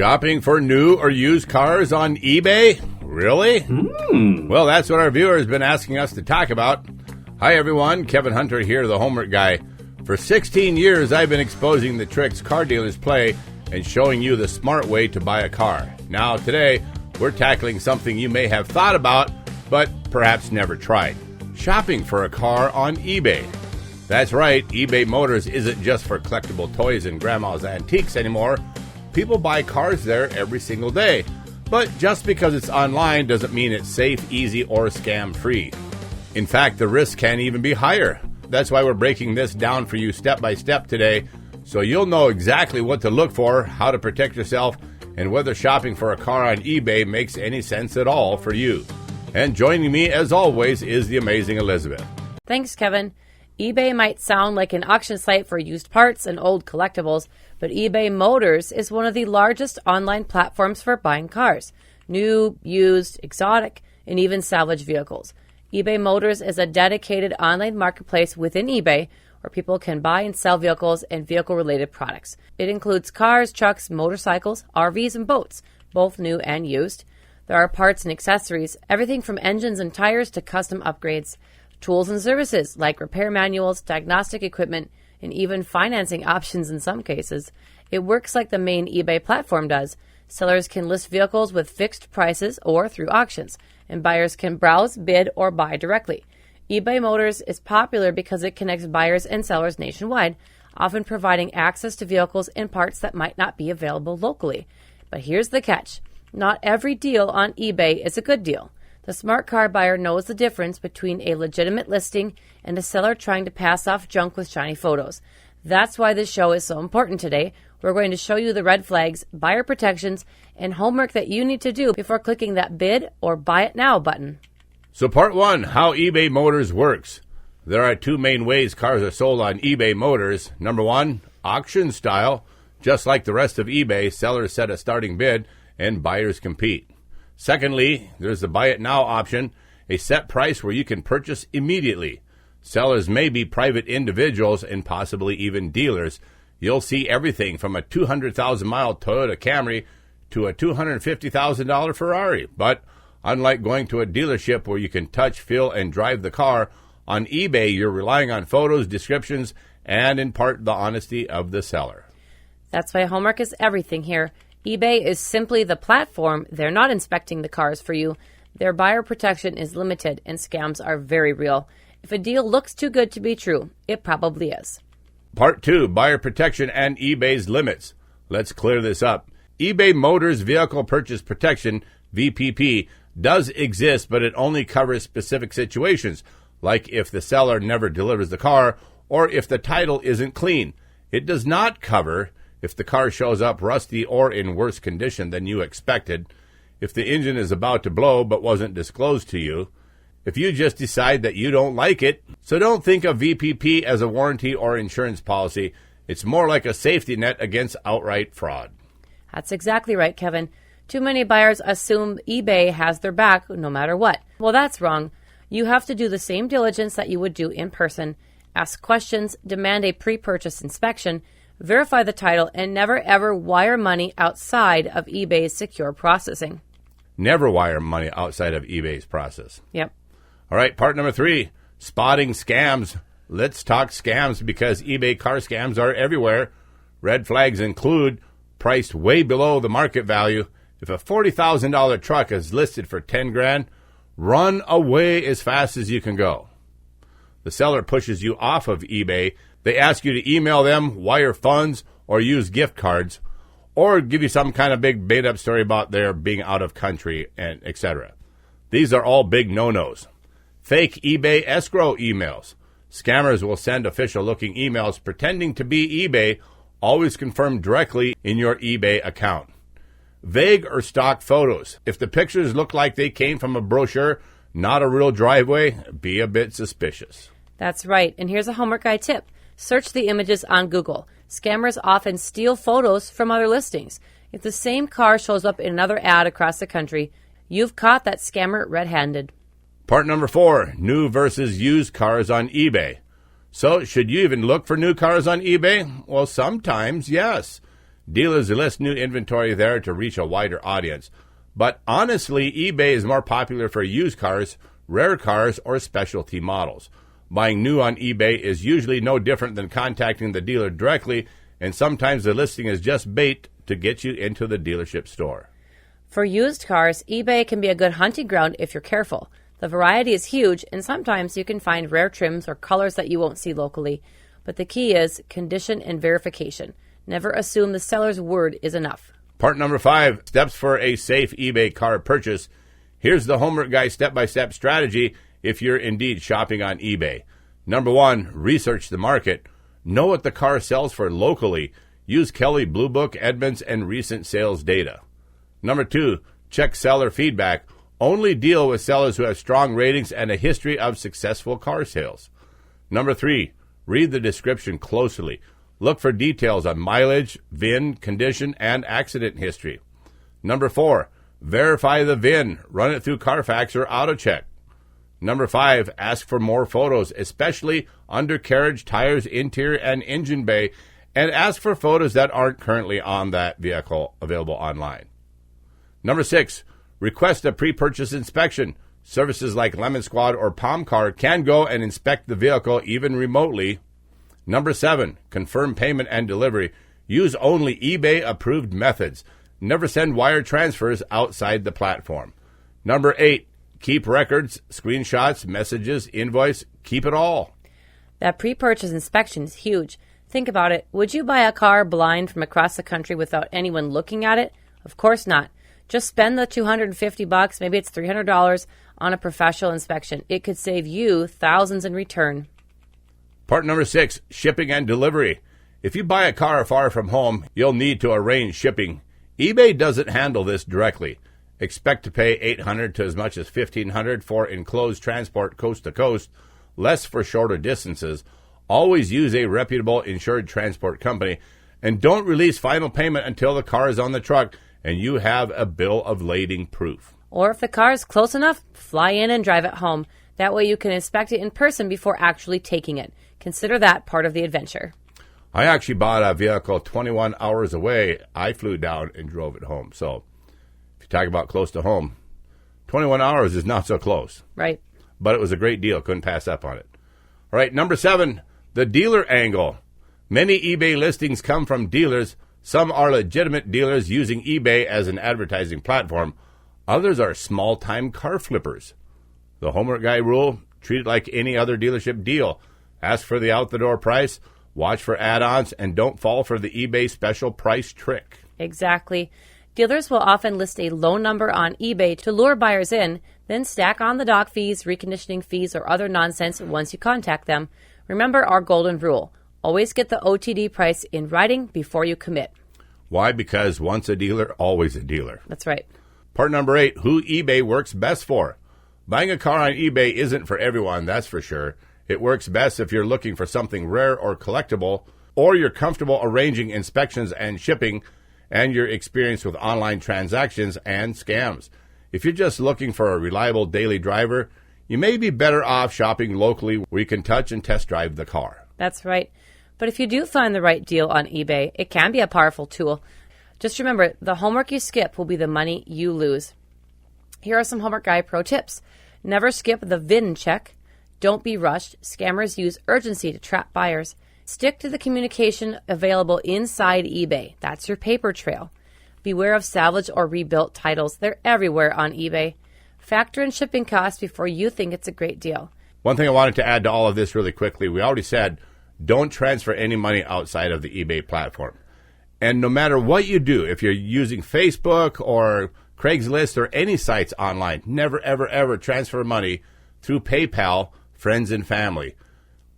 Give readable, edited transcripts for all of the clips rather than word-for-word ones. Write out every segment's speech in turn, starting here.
Shopping for new or used cars on eBay? Really? Well, that's what our viewers have been asking us to talk about. Hi, everyone. Kevin Hunter here, the homework guy. For 16 years, I've been exposing the tricks car dealers play and showing you the smart way to buy a car. Now, today, we're tackling something you may have thought about, but perhaps never tried. Shopping for a car on eBay. That's right, eBay Motors isn't just for collectible toys and grandma's antiques anymore. People buy cars there every single day. But just because it's online doesn't mean it's safe, easy, or scam-free. In fact, the risk can even be higher. That's why we're breaking this down for you step by step today, so you'll know exactly what to look for, how to protect yourself, and whether shopping for a car on eBay makes any sense at all for you. And joining me, as always, is the amazing Elizabeth. Thanks, Kevin. eBay might sound like an auction site for used parts and old collectibles, but eBay Motors is one of the largest online platforms for buying cars, new, used, exotic, and even salvage vehicles. eBay Motors is a dedicated online marketplace within eBay where people can buy and sell vehicles and vehicle-related products. It includes cars, trucks, motorcycles, RVs, and boats, both new and used. There are parts and accessories, everything from engines and tires to custom upgrades, tools and services like repair manuals, diagnostic equipment, and even financing options in some cases. It works like the main eBay platform does. Sellers can list vehicles with fixed prices or through auctions, and buyers can browse, bid, or buy directly. eBay Motors is popular because it connects buyers and sellers nationwide, often providing access to vehicles and parts that might not be available locally. But here's the catch. Not every deal on eBay is a good deal. The smart car buyer knows the difference between a legitimate listing and a seller trying to pass off junk with shiny photos. That's why this show is so important today. We're going to show you the red flags, buyer protections, and homework that you need to do before clicking that bid or buy it now button. So part one, how eBay Motors works. There are two main ways cars are sold on eBay Motors. Number one, auction style. Just like the rest of eBay, sellers set a starting bid and buyers compete. Secondly, there's the buy it now option, a set price where you can purchase immediately. Sellers may be private individuals and possibly even dealers. You'll see everything from a 200,000-mile Toyota Camry to a $250,000 Ferrari. But unlike going to a dealership where you can touch, feel, and drive the car, on eBay you're relying on photos, descriptions, and in part the honesty of the seller. That's why homework is everything here. eBay is simply the platform. They're not inspecting the cars for you. Their buyer protection is limited, and scams are very real. If a deal looks too good to be true, it probably is. Part 2, buyer protection and eBay's limits. Let's clear this up. eBay Motors Vehicle Purchase Protection, VPP, does exist, but it only covers specific situations, like if the seller never delivers the car or if the title isn't clean. It does not cover if the car shows up rusty or in worse condition than you expected, if the engine is about to blow but wasn't disclosed to you, if you just decide that you don't like it. So don't think of VPP as a warranty or insurance policy. It's more like a safety net against outright fraud. That's exactly right, Kevin. Too many buyers assume eBay has their back no matter what. Well, that's wrong. You have to do the same diligence that you would do in person. Ask questions, demand a pre-purchase inspection, verify the title, and never ever wire money outside of eBay's secure processing. Never wire money outside of eBay's process. Yep. All right, part number 3, spotting scams. Let's talk scams because eBay car scams are everywhere. Red flags include priced way below the market value. If a $40,000 truck is listed for $10,000, run away as fast as you can go. The seller pushes you off of eBay. They ask you to email them, wire funds, or use gift cards, or give you some kind of big made-up story about their being out of country, and etc. These are all big no-nos. Fake eBay escrow emails. Scammers will send official-looking emails pretending to be eBay, always confirmed directly in your eBay account. Vague or stock photos. If the pictures look like they came from a brochure, not a real driveway, be a bit suspicious. That's right. And here's a homework guide tip. Search the images on Google. Scammers often steal photos from other listings. If the same car shows up in another ad across the country, you've caught that scammer red-handed. Part number 4, new versus used cars on eBay. So, should you even look for new cars on eBay? Well, sometimes, yes. Dealers list new inventory there to reach a wider audience. But honestly, eBay is more popular for used cars, rare cars, or specialty models. Buying new on eBay is usually no different than contacting the dealer directly, and sometimes the listing is just bait to get you into the dealership store. For used cars, eBay can be a good hunting ground if you're careful. The variety is huge, and sometimes you can find rare trims or colors that you won't see locally. But the key is condition and verification. Never assume the seller's word is enough. Part number 5, steps for a safe eBay car purchase. Here's the Homework Guy step-by-step strategy if you're indeed shopping on eBay. Number 1, research the market. Know what the car sells for locally. Use Kelley Blue Book, Edmunds, and recent sales data. Number 2, check seller feedback. Only deal with sellers who have strong ratings and a history of successful car sales. Number 3, read the description closely. Look for details on mileage, VIN, condition, and accident history. Number 4, verify the VIN. Run it through Carfax or AutoCheck. Number 5, ask for more photos, especially undercarriage, tires, interior, and engine bay, and ask for photos that aren't currently on that vehicle available online. Number 6, request a pre-purchase inspection. Services like Lemon Squad or Palm Car can go and inspect the vehicle even remotely. Number 7, confirm payment and delivery. Use only eBay-approved methods. Never send wire transfers outside the platform. Number 8, keep records, screenshots, messages, invoice. Keep it all. That pre-purchase inspection is huge. Think about it. Would you buy a car blind from across the country without anyone looking at it? Of course not. Just spend the $250, maybe it's $300, on a professional inspection. It could save you thousands in return. Part number 6, shipping and delivery. If you buy a car far from home, you'll need to arrange shipping. eBay doesn't handle this directly. Expect to pay $800 to as much as $1,500 for enclosed transport coast to coast, less for shorter distances. Always use a reputable insured transport company, and don't release final payment until the car is on the truck and you have a bill of lading proof. Or if the car is close enough, fly in and drive it home. That way you can inspect it in person before actually taking it. Consider that part of the adventure. I actually bought a vehicle 21 hours away. I flew down and drove it home. So if you talk about close to home, 21 hours is not so close. Right. But it was a great deal. Couldn't pass up on it. All right, number 7, the dealer angle. Many eBay listings come from dealers. Some are legitimate dealers using eBay as an advertising platform. Others are small-time car flippers. The Homework Guy rule, treat it like any other dealership deal. Ask for the out-the-door price, watch for add-ons, and don't fall for the eBay special price trick. Exactly. Dealers will often list a low number on eBay to lure buyers in, then stack on the dock fees, reconditioning fees, or other nonsense once you contact them. Remember our golden rule. Always get the OTD price in writing before you commit. Why? Because once a dealer, always a dealer. That's right. Part number 8, who eBay works best for. Buying a car on eBay isn't for everyone, that's for sure. It works best if you're looking for something rare or collectible, or you're comfortable arranging inspections and shipping, and you're experienced with online transactions and scams. If you're just looking for a reliable daily driver, you may be better off shopping locally where you can touch and test drive the car. That's right. But if you do find the right deal on eBay, it can be a powerful tool. Just remember, the homework you skip will be the money you lose. Here are some Homework Guy pro tips. Never skip the VIN check. Don't be rushed. Scammers use urgency to trap buyers. Stick to the communication available inside eBay. That's your paper trail. Beware of salvage or rebuilt titles. They're everywhere on eBay. Factor in shipping costs before you think it's a great deal. One thing I wanted to add to all of this really quickly, we already said, don't transfer any money outside of the eBay platform. And no matter what you do, if you're using Facebook or Craigslist or any sites online, never, ever, ever transfer money through PayPal, friends and family.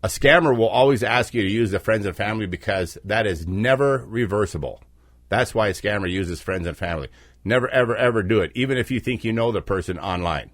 A scammer will always ask you to use the friends and family because that is never reversible. That's why a scammer uses friends and family. Never, ever, ever do it, even if you think you know the person online.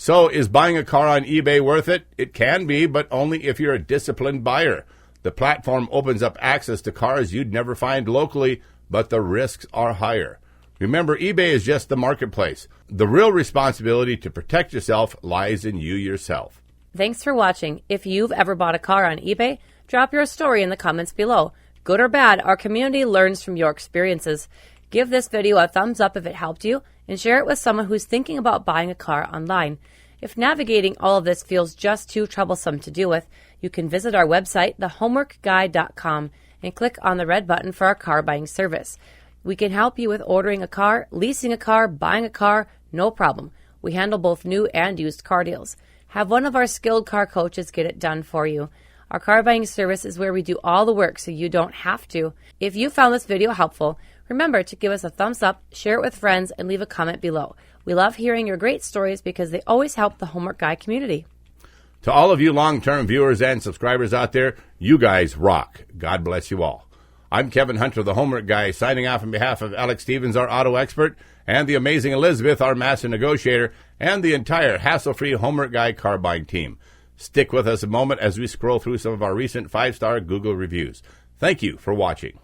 So is buying a car on eBay worth it? It can be, but only if you're a disciplined buyer. The platform opens up access to cars you'd never find locally, but the risks are higher. Remember, eBay is just the marketplace. The real responsibility to protect yourself lies in you yourself. Thanks for watching. If you've ever bought a car on eBay, drop your story in the comments below. Good or bad, our community learns from your experiences. Give this video a thumbs up if it helped you, and share it with someone who's thinking about buying a car online. If navigating all of this feels just too troublesome to deal with, you can visit our website, thehomeworkguy.com, and click on the red button for our car buying service. We can help you with ordering a car, leasing a car, buying a car, no problem. We handle both new and used car deals. Have one of our skilled car coaches get it done for you. Our car buying service is where we do all the work so you don't have to. If you found this video helpful, remember to give us a thumbs up, share it with friends, and leave a comment below. We love hearing your great stories because they always help the Homework Guy community. To all of you long-term viewers and subscribers out there, you guys rock. God bless you all. I'm Kevin Hunter, the Homework Guy, signing off on behalf of Alex Stevens, our auto expert, and the amazing Elizabeth, our master negotiator, and the entire hassle-free Homework Guy car buying team. Stick with us a moment as we scroll through some of our recent 5-star Google reviews. Thank you for watching.